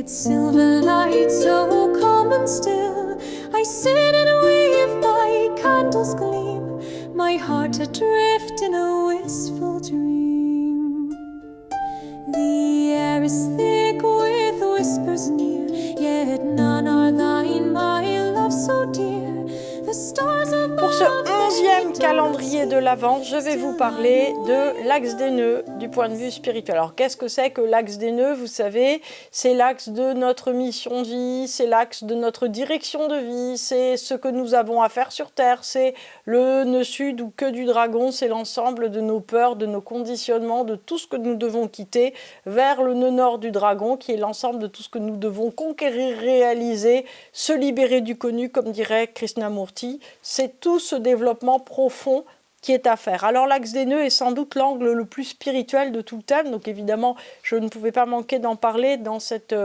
its silver light so calm and still. I sit and weave, my candles gleam, my heart adrift in a wistful dream. The air is thick with whispers near, yet none are thine, my love so dear. The stars above. Pour ce 11e calendrier de l'Avent, je vais vous parler de l'axe des nœuds du point de vue spirituel. Alors, qu'est-ce que c'est que l'axe des nœuds? Vous savez, c'est l'axe de notre mission de vie, c'est l'axe de notre direction de vie, c'est ce que nous avons à faire sur Terre, c'est le nœud sud ou queue du dragon, c'est l'ensemble de nos peurs, de nos conditionnements, de tout ce que nous devons quitter vers le nœud nord du dragon, qui est l'ensemble de tout ce que nous devons conquérir, réaliser, se libérer du connu, comme dirait Krishnamurti. C'est tout ce développement profond qui est à faire. Alors l'axe des nœuds est sans doute l'angle le plus spirituel de tout le thème, donc évidemment je ne pouvais pas manquer d'en parler dans cette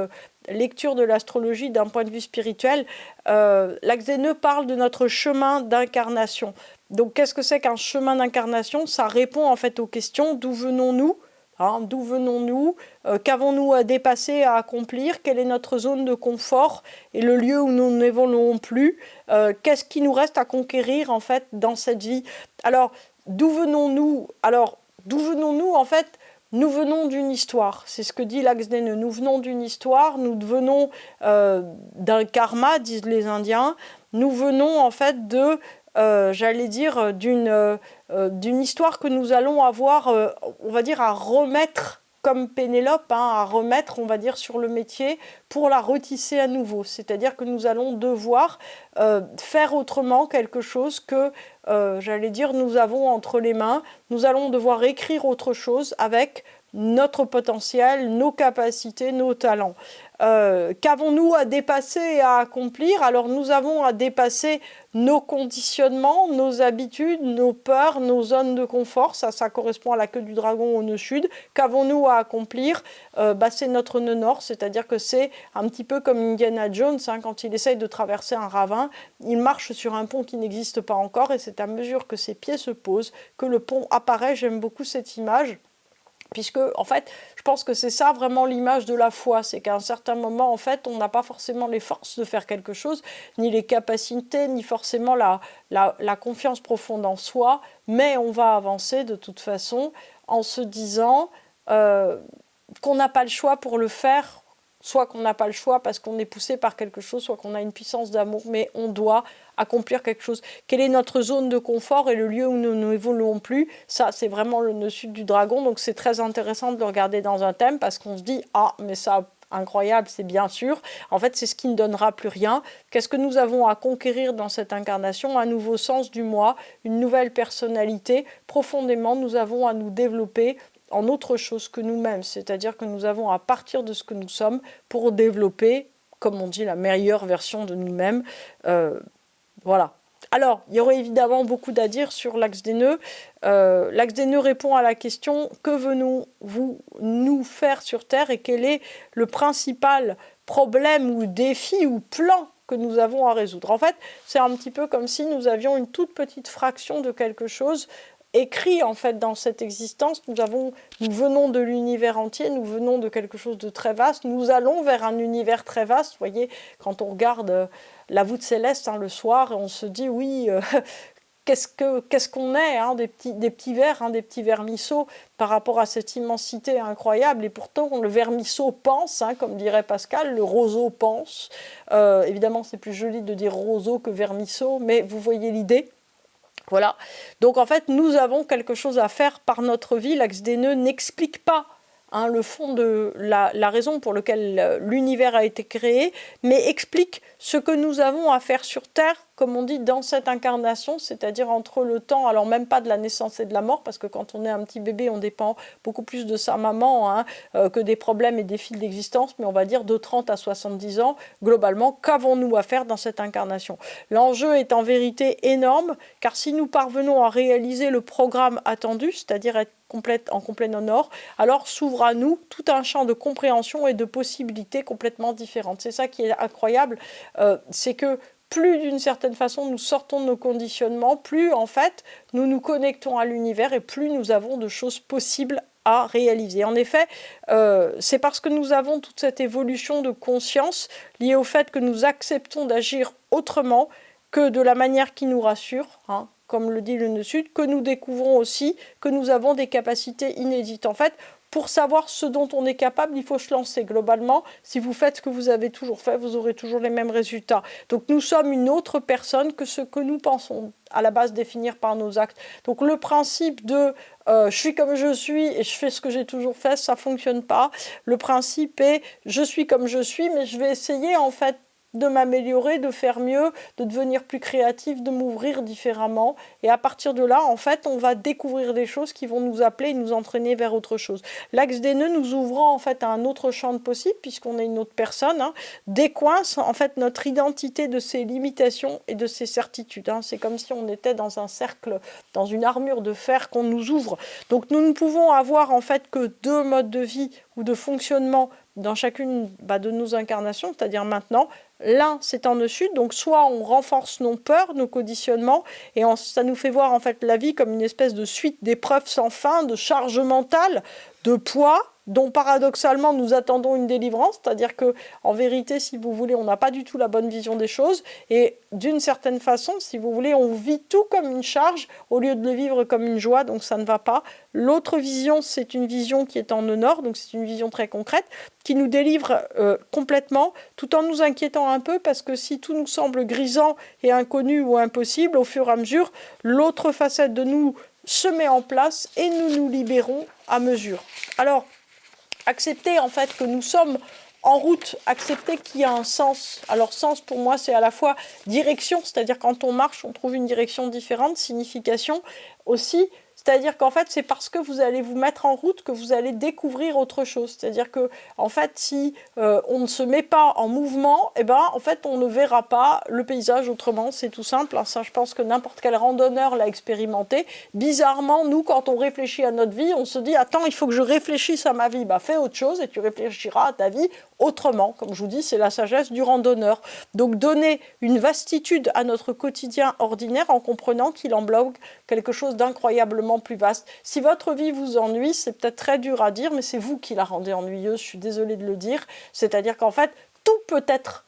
lecture de l'astrologie d'un point de vue spirituel. L'axe des nœuds parle de notre chemin d'incarnation. Donc qu'est-ce que c'est qu'un chemin d'incarnation? Ça répond en fait aux questions: d'où venons-nous? D'où venons-nous? Qu'avons-nous à dépasser, à accomplir? Quelle est notre zone de confort et le lieu où nous n'évoluons plus? Qu'est-ce qui nous reste à conquérir en fait dans cette vie? Alors, d'où venons-nous? En fait, nous venons d'une histoire. C'est ce que dit l'axe des nœuds. Nous venons d'une histoire, nous venons d'un karma, disent les Indiens. Nous venons en fait de... d'une histoire que nous allons avoir, on va dire, à remettre comme Pénélope, à remettre, on va dire, sur le métier pour la retisser à nouveau. C'est-à-dire que nous allons devoir faire autrement quelque chose que, nous avons entre les mains. Nous allons devoir écrire autre chose avec notre potentiel, nos capacités, nos talents. Qu'avons-nous à dépasser et à accomplir? Alors nous avons à dépasser nos conditionnements, nos habitudes, nos peurs, nos zones de confort. Ça correspond à la queue du dragon au nœud sud. Qu'avons-nous à accomplir? C'est notre nœud nord, c'est-à-dire que c'est un petit peu comme Indiana Jones, quand il essaye de traverser un ravin. Il marche sur un pont qui n'existe pas encore et c'est à mesure que ses pieds se posent que le pont apparaît. J'aime beaucoup cette image. Puisque, en fait, je pense que c'est ça vraiment l'image de la foi, c'est qu'à un certain moment, en fait, on n'a pas forcément les forces de faire quelque chose, ni les capacités, ni forcément la confiance profonde en soi, mais on va avancer de toute façon en se disant qu'on n'a pas le choix pour le faire, soit qu'on n'a pas le choix parce qu'on est poussé par quelque chose, soit qu'on a une puissance d'amour, mais on doit accomplir quelque chose. Quelle est notre zone de confort et le lieu où nous n'évoluons plus? Ça, c'est vraiment le nœud sud du dragon, donc c'est très intéressant de le regarder dans un thème parce qu'on se dit « Ah, mais ça, incroyable, c'est bien sûr. » En fait, c'est ce qui ne donnera plus rien. Qu'est-ce que nous avons à conquérir dans cette incarnation? Un nouveau sens du moi, une nouvelle personnalité. Profondément, nous avons à nous développer en autre chose que nous-mêmes, c'est-à-dire que nous avons à partir de ce que nous sommes pour développer, comme on dit, la meilleure version de nous-mêmes. Voilà. Alors, il y aurait évidemment beaucoup à dire sur l'axe des nœuds. L'axe des nœuds répond à la question « Que venons-vous nous faire sur Terre ?» et quel est le principal problème ou défi ou plan que nous avons à résoudre. En fait, c'est un petit peu comme si nous avions une toute petite fraction de quelque chose écrit en fait dans cette existence. Nous venons de l'univers entier, nous venons de quelque chose de très vaste, nous allons vers un univers très vaste. Vous voyez, quand on regarde la voûte céleste le soir, on se dit oui, qu'est-ce qu'on est, des petits vers, des petits vermisseaux par rapport à cette immensité incroyable. Et pourtant, le vermisseau pense, comme dirait Pascal, le roseau pense. Évidemment, c'est plus joli de dire roseau que vermisseau, mais vous voyez l'idée. Voilà. Donc en fait, nous avons quelque chose à faire par notre vie. L'axe des nœuds n'explique pas le fond de la raison pour laquelle l'univers a été créé, mais explique ce que nous avons à faire sur Terre, comme on dit, dans cette incarnation, c'est-à-dire entre le temps, alors même pas de la naissance et de la mort, parce que quand on est un petit bébé, on dépend beaucoup plus de sa maman que des problèmes et des fils d'existence, mais on va dire de 30 à 70 ans, globalement, qu'avons-nous à faire dans cette incarnation? L'enjeu est en vérité énorme, car si nous parvenons à réaliser le programme attendu, c'est-à-dire être en complet non-or, alors s'ouvre à nous tout un champ de compréhension et de possibilités complètement différentes. C'est ça qui est incroyable, c'est que plus d'une certaine façon nous sortons de nos conditionnements, plus en fait nous nous connectons à l'univers et plus nous avons de choses possibles à réaliser. En effet, c'est parce que nous avons toute cette évolution de conscience liée au fait que nous acceptons d'agir autrement que de la manière qui nous rassure, hein, comme le dit le Nœud Sud, que nous découvrons aussi que nous avons des capacités inédites. En fait, pour savoir ce dont on est capable, il faut se lancer. Globalement, si vous faites ce que vous avez toujours fait, vous aurez toujours les mêmes résultats. Donc nous sommes une autre personne que ce que nous pensons à la base définir par nos actes. Donc le principe de je suis comme je suis et je fais ce que j'ai toujours fait, ça ne fonctionne pas. Le principe est je suis comme je suis, mais je vais essayer en fait de m'améliorer, de faire mieux, de devenir plus créatif, de m'ouvrir différemment. Et à partir de là, en fait, on va découvrir des choses qui vont nous appeler et nous entraîner vers autre chose. L'axe des nœuds nous ouvrant en fait à un autre champ de possible, puisqu'on est une autre personne, hein, décoince en fait notre identité de ses limitations et de ses certitudes. Hein. C'est comme si on était dans un cercle, dans une armure de fer qu'on nous ouvre. Donc nous ne pouvons avoir en fait que deux modes de vie ou de fonctionnement dans chacune de nos incarnations, c'est-à-dire maintenant. L'un, c'est en Nœud Sud, donc soit on renforce nos peurs, nos conditionnements, et ça nous fait voir en fait la vie comme une espèce de suite d'épreuves sans fin, de charge mentale, de poids, dont paradoxalement nous attendons une délivrance, c'est-à-dire que en vérité, si vous voulez, on n'a pas du tout la bonne vision des choses, et d'une certaine façon, si vous voulez, on vit tout comme une charge au lieu de le vivre comme une joie, donc ça ne va pas. L'autre vision, c'est une vision qui est en Nœud Nord, donc c'est une vision très concrète, qui nous délivre complètement, tout en nous inquiétant un peu, parce que si tout nous semble grisant et inconnu ou impossible, au fur et à mesure, l'autre facette de nous se met en place et nous nous libérons à mesure. Alors, accepter en fait que nous sommes en route, accepter qu'il y a un sens. Alors sens pour moi c'est à la fois direction, c'est-à-dire quand on marche on trouve une direction différente, signification aussi, c'est-à-dire qu'en fait c'est parce que vous allez vous mettre en route que vous allez découvrir autre chose. C'est-à-dire que en fait si on ne se met pas en mouvement, en fait on ne verra pas le paysage autrement, c'est tout simple. Ça je pense que n'importe quel randonneur l'a expérimenté. Bizarrement nous quand on réfléchit à notre vie, on se dit attends il faut que je réfléchisse à ma vie, fais autre chose et tu réfléchiras à ta vie autrement. Comme je vous dis, c'est la sagesse du randonneur. Donc donner une vastitude à notre quotidien ordinaire en comprenant qu'il englobe quelque chose d'incroyablement plus vaste. Si votre vie vous ennuie, c'est peut-être très dur à dire, mais c'est vous qui la rendez ennuyeuse, je suis désolée de le dire. C'est-à-dire qu'en fait, tout peut être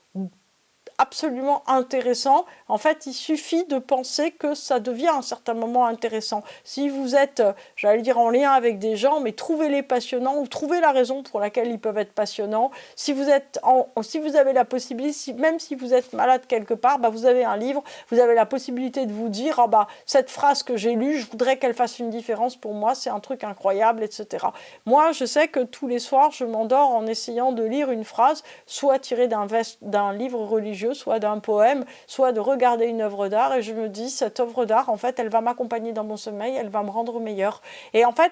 absolument intéressant. En fait, il suffit de penser que ça devient à un certain moment intéressant. Si vous êtes, j'allais dire, en lien avec des gens, mais trouvez-les passionnants ou trouvez la raison pour laquelle ils peuvent être passionnants. Si vous avez la possibilité, même si vous êtes malade quelque part, vous avez un livre, vous avez la possibilité de vous dire cette phrase que j'ai lue, je voudrais qu'elle fasse une différence pour moi, c'est un truc incroyable, etc. Moi, je sais que tous les soirs, je m'endors en essayant de lire une phrase, soit tirée d'un livre religieux, soit d'un poème, soit de regarder une œuvre d'art, et je me dis, cette œuvre d'art, en fait, elle va m'accompagner dans mon sommeil, elle va me rendre meilleur. Et en fait,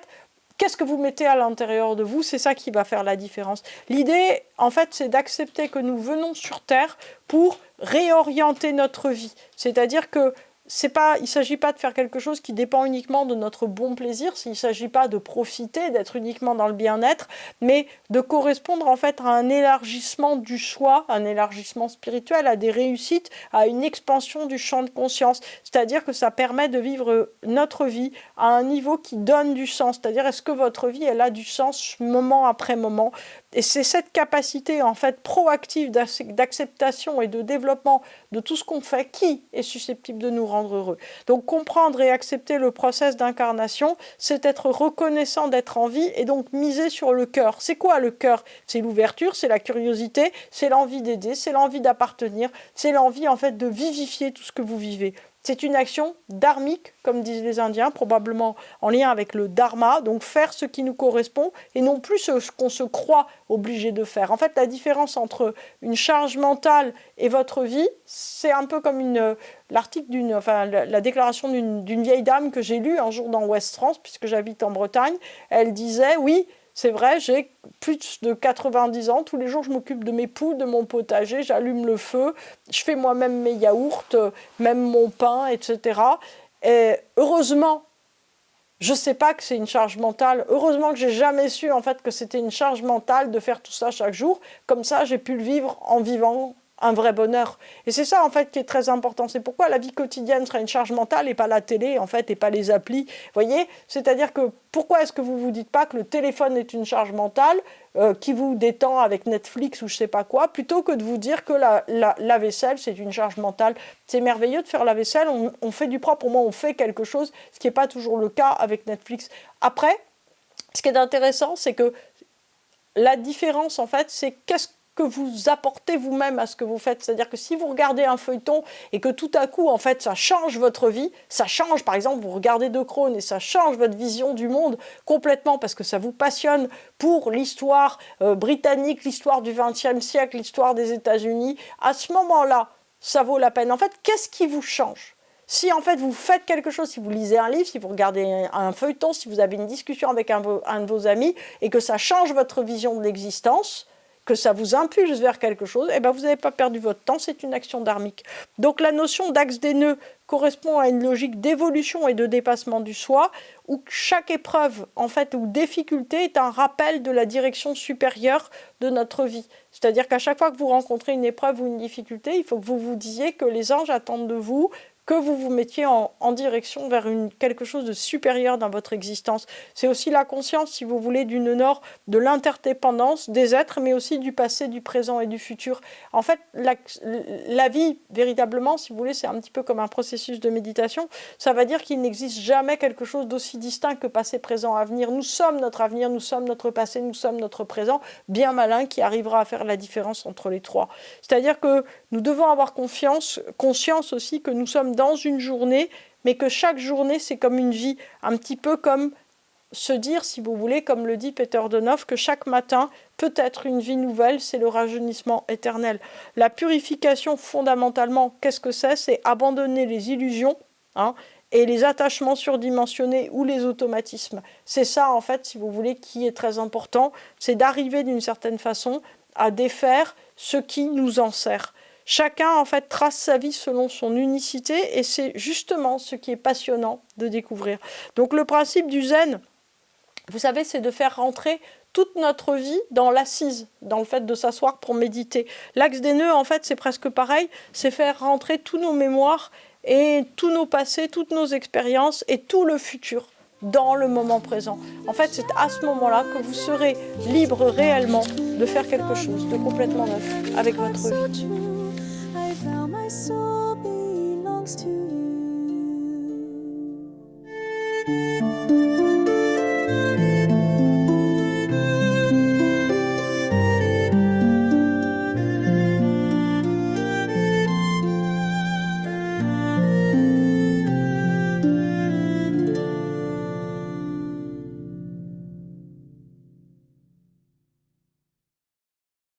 qu'est-ce que vous mettez à l'intérieur de vous? C'est ça qui va faire la différence. L'idée, en fait, c'est d'accepter que nous venons sur Terre pour réorienter notre vie. C'est-à-dire que il ne s'agit pas de faire quelque chose qui dépend uniquement de notre bon plaisir, il ne s'agit pas de profiter, d'être uniquement dans le bien-être, mais de correspondre en fait à un élargissement du soi, un élargissement spirituel, à des réussites, à une expansion du champ de conscience. C'est-à-dire que ça permet de vivre notre vie à un niveau qui donne du sens. C'est-à-dire, est-ce que votre vie, elle a du sens moment après moment? Et c'est cette capacité en fait proactive d'acceptation et de développement de tout ce qu'on fait qui est susceptible de nous rendre heureux. Donc comprendre et accepter le process d'incarnation, c'est être reconnaissant d'être en vie et donc miser sur le cœur. C'est quoi le cœur? C'est l'ouverture, c'est la curiosité, c'est l'envie d'aider, c'est l'envie d'appartenir, c'est l'envie en fait de vivifier tout ce que vous vivez. C'est une action dharmique, comme disent les Indiens, probablement en lien avec le dharma, donc faire ce qui nous correspond et non plus ce qu'on se croit obligé de faire. En fait, la différence entre une charge mentale et votre vie, c'est un peu comme l'article la déclaration d'une vieille dame que j'ai lue un jour dans Ouest France, puisque j'habite en Bretagne. Elle disait, oui, c'est vrai, j'ai plus de 90 ans. Tous les jours, je m'occupe de mes poules, de mon potager, j'allume le feu, je fais moi-même mes yaourts, même mon pain, etc. Et heureusement, je ne sais pas que c'est une charge mentale. Heureusement que je n'ai jamais su en fait que c'était une charge mentale de faire tout ça chaque jour. Comme ça, j'ai pu le vivre en vivant un vrai bonheur. Et c'est ça, en fait, qui est très important. C'est pourquoi la vie quotidienne sera une charge mentale et pas la télé, en fait, et pas les applis. Vous voyez? C'est-à-dire que pourquoi est-ce que vous ne vous dites pas que le téléphone est une charge mentale qui vous détend avec Netflix ou je sais pas quoi, plutôt que de vous dire que la vaisselle, c'est une charge mentale. C'est merveilleux de faire la vaisselle, on fait du propre, au moins on fait quelque chose, ce qui n'est pas toujours le cas avec Netflix. Après, ce qui est intéressant, c'est que la différence, en fait, c'est qu'est-ce que vous apportez vous-même à ce que vous faites. C'est-à-dire que si vous regardez un feuilleton et que tout à coup, en fait, ça change votre vie, ça change, par exemple, vous regardez De Crone et ça change votre vision du monde complètement parce que ça vous passionne pour l'histoire britannique, l'histoire du XXe siècle, l'histoire des États-Unis, à ce moment-là, ça vaut la peine. En fait, qu'est-ce qui vous change ? Si en fait vous faites quelque chose, si vous lisez un livre, si vous regardez un feuilleton, si vous avez une discussion avec un de vos amis et que ça change votre vision de l'existence, que ça vous impulse vers quelque chose, eh ben vous n'avez pas perdu votre temps, c'est une action dharmique. Donc la notion d'axe des nœuds correspond à une logique d'évolution et de dépassement du soi, où chaque épreuve en fait ou difficulté est un rappel de la direction supérieure de notre vie. C'est-à-dire qu'à chaque fois que vous rencontrez une épreuve ou une difficulté, il faut que vous vous disiez que les anges attendent de vous que vous vous mettiez en direction vers quelque chose de supérieur dans votre existence. C'est aussi la conscience, si vous voulez, d'une norme de l'interdépendance des êtres, mais aussi du passé, du présent et du futur. En fait, la vie, véritablement, si vous voulez, c'est un petit peu comme un processus de méditation. Ça va dire qu'il n'existe jamais quelque chose d'aussi distinct que passé, présent, avenir. Nous sommes notre avenir, nous sommes notre passé, nous sommes notre présent, bien malin qui arrivera à faire la différence entre les trois. C'est-à-dire que nous devons avoir conscience aussi que nous sommes dans une journée, mais que chaque journée, c'est comme une vie, un petit peu comme se dire, si vous voulez, comme le dit Peter Donoff, que chaque matin peut être une vie nouvelle, c'est le rajeunissement éternel. La purification, fondamentalement, qu'est-ce que c'est ? C'est abandonner les illusions, et les attachements surdimensionnés ou les automatismes. C'est ça, en fait, si vous voulez, qui est très important, c'est d'arriver d'une certaine façon à défaire ce qui nous enserre. Chacun, en fait, trace sa vie selon son unicité et c'est justement ce qui est passionnant de découvrir. Donc le principe du zen, vous savez, c'est de faire rentrer toute notre vie dans l'assise, dans le fait de s'asseoir pour méditer. L'axe des nœuds, en fait, c'est presque pareil, c'est faire rentrer tous nos mémoires et tous nos passés, toutes nos expériences et tout le futur dans le moment présent. En fait, c'est à ce moment-là que vous serez libre réellement de faire quelque chose de complètement neuf avec votre vie. My soul belongs to